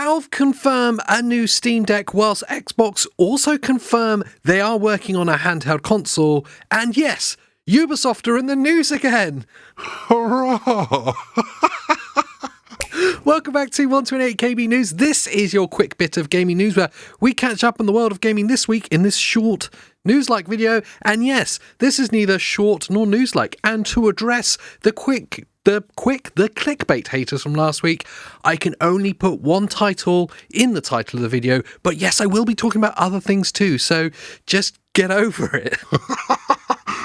Valve confirm a new Steam Deck, whilst Xbox also confirm they are working on a handheld console. And yes, Ubisoft are in the news again. Hurrah! Welcome back to 128KB News. This is your quick bit of gaming news where we catch up on the world of gaming this week in this short news-like video. And yes, this is neither short nor news-like. And to address the clickbait haters from last week, I can only put one title in the title of the video. But yes, I will be talking about other things too. So just get over it.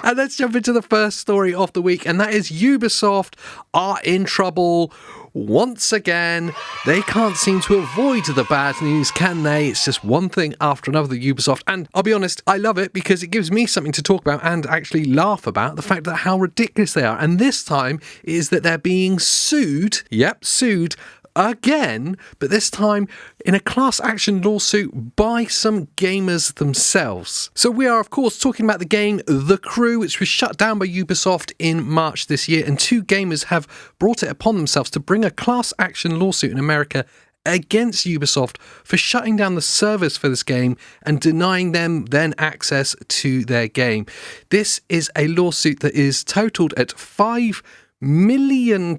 And let's jump into the first story of the week. And that is Ubisoft are in trouble once again. They can't seem to avoid the bad news, can they? It's just one thing after another with Ubisoft. And I'll be honest, I love it because it gives me something to talk about and actually laugh about the fact that how ridiculous they are. And this time is that they're being sued. Yep, sued again, but this time in a class action lawsuit by some gamers themselves. So we are, of course, talking about the game The Crew, which was shut down by Ubisoft in March this year, and two gamers have brought it upon themselves to bring a class action lawsuit in America against Ubisoft for shutting down the servers for this game and denying them then access to their game. This is a lawsuit that is totaled at $5 million,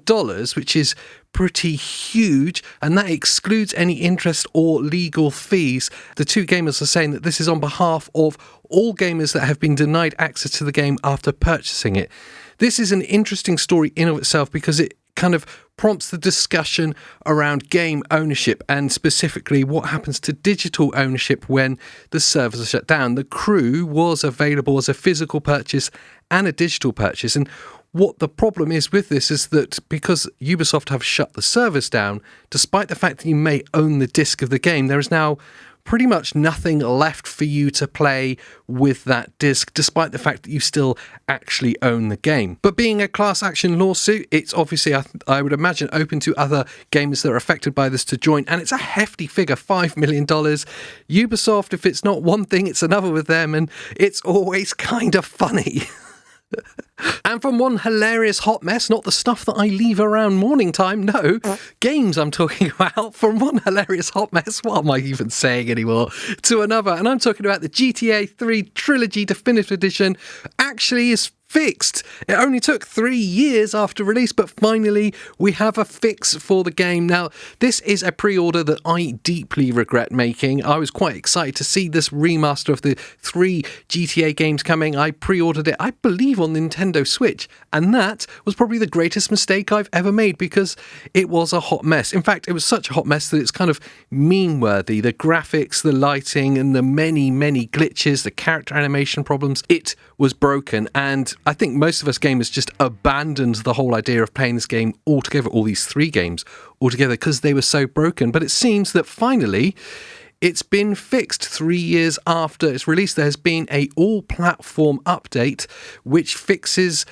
which is pretty huge, and that excludes any interest or legal fees. The two gamers are saying that this is on behalf of all gamers that have been denied access to the game after purchasing it. This is an interesting story in of itself because it kind of prompts the discussion around game ownership and specifically what happens to digital ownership when the servers are shut down. The Crew was available as a physical purchase and a digital purchase, and what the problem is with this is that because Ubisoft have shut the servers down, despite the fact that you may own the disc of the game, there is now pretty much nothing left for you to play with that disc, despite the fact that you still actually own the game. But being a class action lawsuit, it's obviously, I would imagine, open to other gamers that are affected by this to join, and it's a hefty figure, $5 million. Ubisoft, if it's not one thing, it's another with them, and it's always kind of funny. And from one hilarious hot mess, not the stuff that I leave around morning time, no, games I'm talking about, from one hilarious hot mess, what am I even saying anymore, to another, and I'm talking about the GTA 3 Trilogy Definitive Edition actually is fixed. It only took 3 years after release, but finally we have a fix for the game. Now, this is a pre-order that I deeply regret making. I was quite excited to see this remaster of the 3 GTA games coming. I pre-ordered it, I believe, on Nintendo Switch, and that was probably the greatest mistake I've ever made because it was a hot mess. In fact, it was such a hot mess that it's kind of meme-worthy. The graphics, the lighting, and the many glitches, the character animation problems, it was broken, and I think most of us gamers just abandoned the whole idea of playing this game altogether, all these 3 games altogether, because they were so broken. But it seems that finally it's been fixed 3 years after its release. There's been a all-platform update which fixes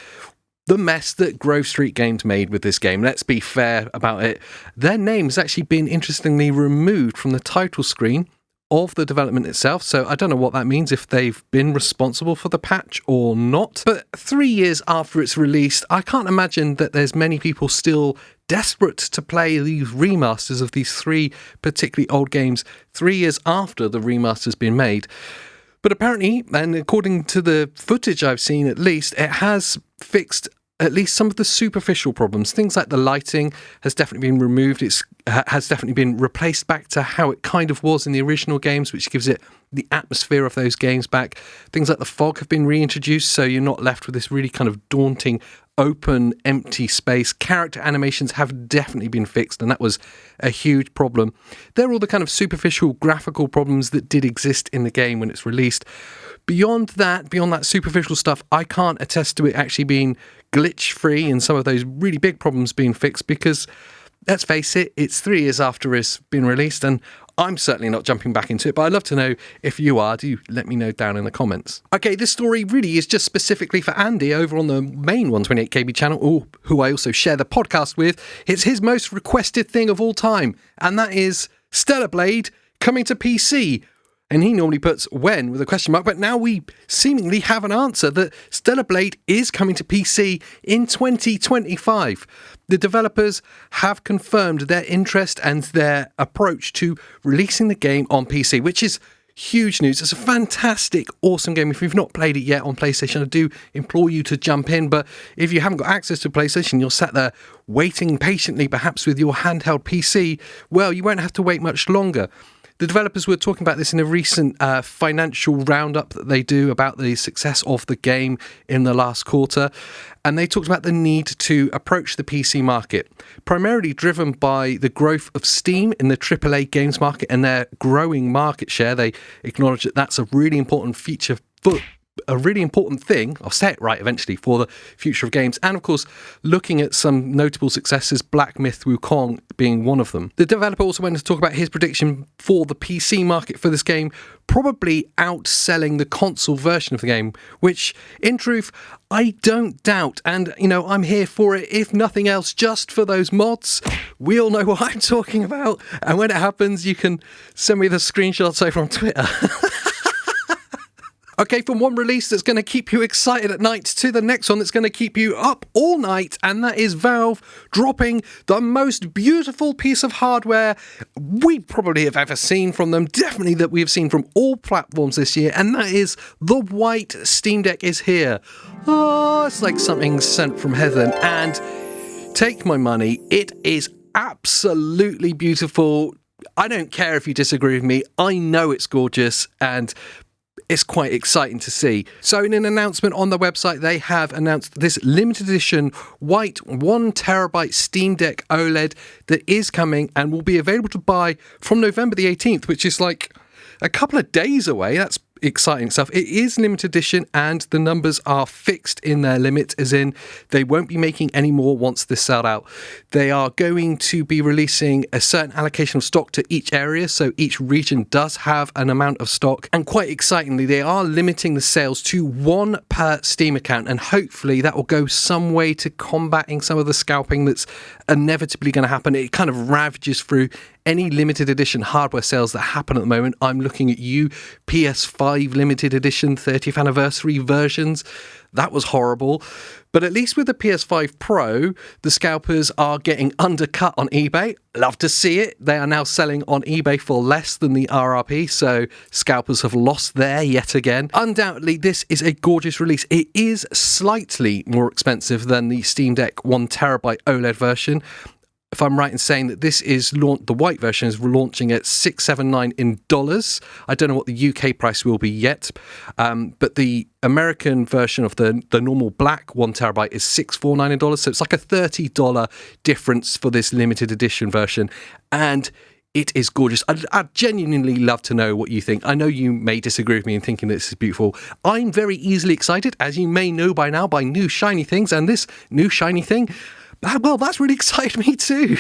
the mess that Grove Street Games made with this game. Let's be fair about it. Their name has actually been interestingly removed from the title screen of the development itself, so I don't know what that means, if they've been responsible for the patch or not. But 3 years after it's released, I can't imagine that there's many people still desperate to play these remasters of these 3 particularly old games 3 years after the remaster's been made. But apparently, and according to the footage I've seen at least, it has fixed at least some of the superficial problems. Things like the lighting has definitely been removed. It has definitely been replaced back to how it kind of was in the original games, which gives it the atmosphere of those games back. Things like the fog have been reintroduced, so you're not left with this really kind of daunting, open, empty space. Character animations have definitely been fixed, and that was a huge problem. They're all the kind of superficial graphical problems that did exist in the game when it's released. Beyond that superficial stuff, I can't attest to it actually being glitch-free and some of those really big problems being fixed because, let's face it, it's 3 years after it's been released, and I'm certainly not jumping back into it, but I'd love to know if you are. Do let me know down in the comments. Okay, this story really is just specifically for Andy over on the main 128KB channel, who I also share the podcast with. It's his most requested thing of all time, and that is Stellar Blade coming to PC. And he normally puts when with a question mark, but now we seemingly have an answer that Stellar Blade is coming to PC in 2025. The developers have confirmed their interest and their approach to releasing the game on PC, which is huge news. It's a fantastic, awesome game. If you've not played it yet on PlayStation, I do implore you to jump in. But if you haven't got access to PlayStation, you're sat there waiting patiently, perhaps with your handheld PC, well, you won't have to wait much longer. The developers were talking about this in a recent financial roundup that they do about the success of the game in the last quarter. And they talked about the need to approach the PC market, primarily driven by the growth of Steam in the AAA games market and their growing market share. They acknowledge that that's a really important feature for a really important thing, I'll say it right eventually, for the future of games. And of course, looking at some notable successes, Black Myth Wukong being one of them. The developer also went to talk about his prediction for the PC market for this game, probably outselling the console version of the game, which in truth, I don't doubt. And, I'm here for it, if nothing else, just for those mods. We all know what I'm talking about. And when it happens, you can send me the screenshots over on Twitter. Okay, from one release that's going to keep you excited at night to the next one that's going to keep you up all night, and that is Valve dropping the most beautiful piece of hardware we probably have ever seen from them, definitely that we have seen from all platforms this year, and that is the white Steam Deck is here. Oh, it's like something sent from heaven, and take my money, it is absolutely beautiful. I don't care if you disagree with me, I know it's gorgeous, and it's quite exciting to see. So in an announcement on the website, they have announced this limited edition white 1TB Steam Deck OLED that is coming and will be available to buy from November the 18th, which is like a couple of days away. That's exciting stuff. It is limited edition and the numbers are fixed in their limit, as in they won't be making any more once this sold out. They are going to be releasing a certain allocation of stock to each area, so each region does have an amount of stock, and quite excitingly they are limiting the sales to one per Steam account, and hopefully that will go some way to combating some of the scalping that's inevitably going to happen. It kind of ravages through any limited edition hardware sales that happen at the moment. I'm looking at you, PS5 limited edition 30th anniversary versions. That was horrible. But at least with the PS5 Pro, the scalpers are getting undercut on eBay. Love to see it. They are now selling on eBay for less than the RRP, so scalpers have lost there yet again. Undoubtedly, this is a gorgeous release. It is slightly more expensive than the Steam Deck 1TB OLED version. If I'm right in saying that this is the white version is launching at $679 in dollars. I don't know what the UK price will be yet, but the American version of the normal black 1TB is $649 in dollars. So it's like a $30 difference for this limited edition version, and it is gorgeous. I'd genuinely love to know what you think. I know you may disagree with me in thinking this is beautiful. I'm very easily excited, as you may know by now, by new shiny things, and this new shiny thing, well, that's really excited me too.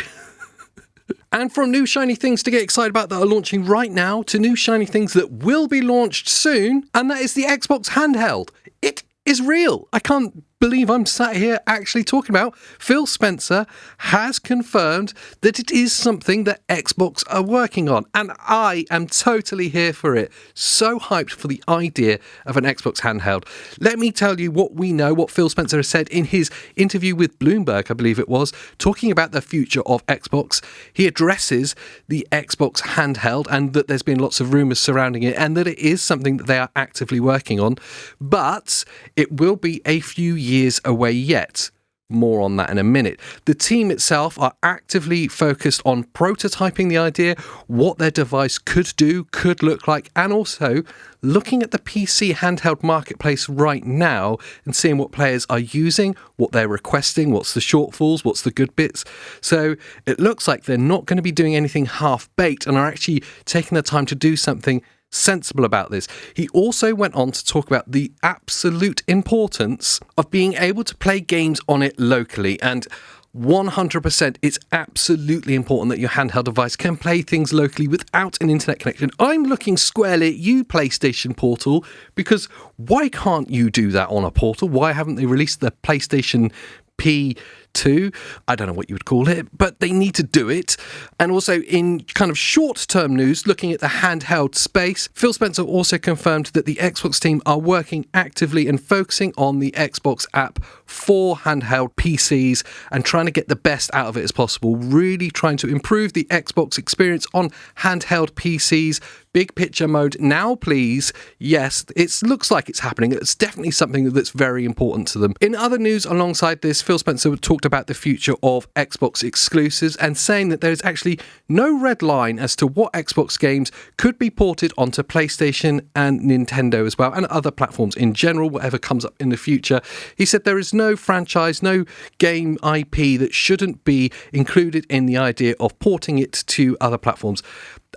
And from new shiny things to get excited about that are launching right now to new shiny things that will be launched soon, and that is the Xbox Handheld. It is real. I can't believe I'm sat here actually talking about. Phil Spencer has confirmed that it is something that Xbox are working on, and I am totally here for it. So hyped for the idea of an Xbox handheld. Let me tell you what we know, what Phil Spencer has said in his interview with Bloomberg, I believe it was, talking about the future of Xbox. He addresses the Xbox handheld and that there's been lots of rumours surrounding it and that it is something that they are actively working on, but it will be a few years away yet. More on that in a minute. The team itself are actively focused on prototyping the idea, what their device could do, could look like, and also looking at the PC handheld marketplace right now and seeing what players are using, what they're requesting, what's the shortfalls, what's the good bits. So it looks like they're not going to be doing anything half-baked and are actually taking the time to do something sensible about this. He also went on to talk about the absolute importance of being able to play games on it locally, and 100% it's absolutely important that your handheld device can play things locally without an internet connection. I'm looking squarely at you, PlayStation Portal, because why can't you do that on a Portal? Why haven't they released the PlayStation P 2. I don't know what you would call it, but they need to do it. And also in kind of short-term news, looking at the handheld space, Phil Spencer also confirmed that the Xbox team are working actively and focusing on the Xbox app for handheld PCs and trying to get the best out of it as possible, really trying to improve the Xbox experience on handheld PCs. Big picture mode now, please. Yes, it looks like it's happening. It's definitely something that's very important to them. In other news alongside this, Phil Spencer talked about the future of Xbox exclusives and saying that there's actually no red line as to what Xbox games could be ported onto PlayStation and Nintendo as well, and other platforms in general, whatever comes up in the future. He said there is no franchise, no game IP that shouldn't be included in the idea of porting it to other platforms.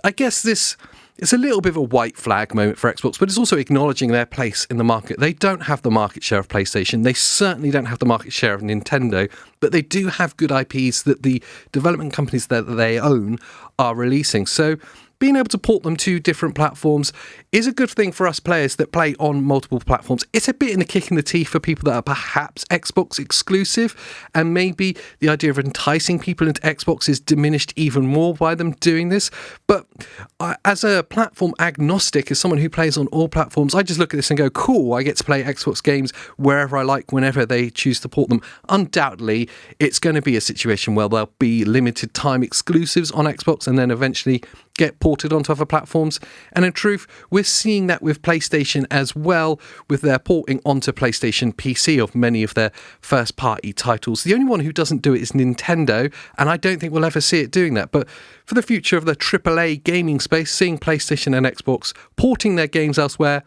I guess it's a little bit of a white flag moment for Xbox, but it's also acknowledging their place in the market. They don't have the market share of PlayStation. They certainly don't have the market share of Nintendo, but they do have good IPs that the development companies that they own are releasing. So being able to port them to different platforms is a good thing for us players that play on multiple platforms. It's a bit in the kick in the teeth for people that are perhaps Xbox exclusive, and maybe the idea of enticing people into Xbox is diminished even more by them doing this. But as a platform agnostic, as someone who plays on all platforms, I just look at this and go, cool, I get to play Xbox games wherever I like, whenever they choose to port them. Undoubtedly, it's going to be a situation where there'll be limited time exclusives on Xbox and then eventually get ported onto other platforms. And in truth, we're seeing that with PlayStation as well, with their porting onto PlayStation PC of many of their first party titles. The only one who doesn't do it is Nintendo, and I don't think we'll ever see it doing that. But for the future of the AAA gaming space, seeing PlayStation and Xbox porting their games elsewhere,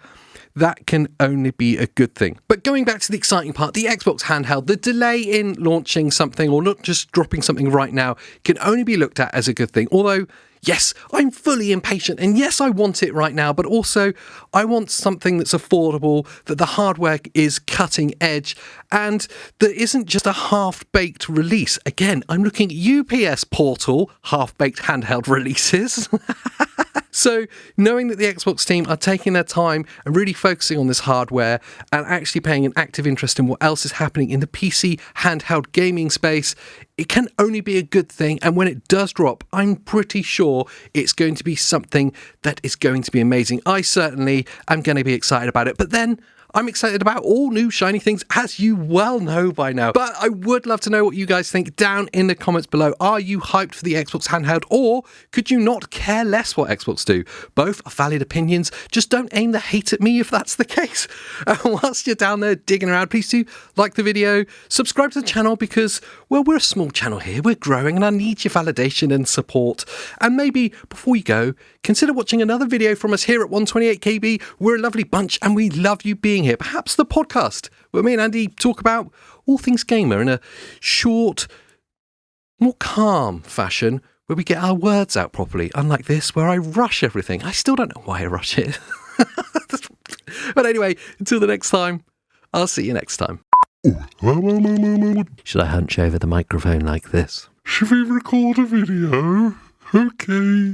that can only be a good thing. But going back to the exciting part, the Xbox handheld, the delay in launching something or not just dropping something right now can only be looked at as a good thing. Although, yes, I'm fully impatient, and yes, I want it right now, but also I want something that's affordable, that the hardware is cutting edge, and that isn't just a half-baked release. Again, I'm looking at UPS Portal half-baked handheld releases. So knowing that the Xbox team are taking their time and really focusing on this hardware and actually paying an active interest in what else is happening in the PC handheld gaming space, it can only be a good thing. And when it does drop, I'm pretty sure it's going to be something that is going to be amazing. I certainly am going to be excited about it. But then I'm excited about all new shiny things, as you well know by now. But I would love to know what you guys think down in the comments below. Are you hyped for the Xbox handheld, or could you not care less what Xbox do? Both are valid opinions. Just don't aim the hate at me if that's the case. Whilst you're down there digging around, please do like the video, subscribe to the channel because, well, we're a small channel here. We're growing and I need your validation and support. And maybe before you go, consider watching another video from us here at 128KB. We're a lovely bunch and we love you being here. Perhaps the podcast where me and Andy talk about all things gamer in a short, more calm fashion where we get our words out properly, unlike this where I rush everything. I still don't know why I rush it. But anyway, until the next time, I'll see you next time. Should I hunch over the microphone like this? Should we record a video? Okay.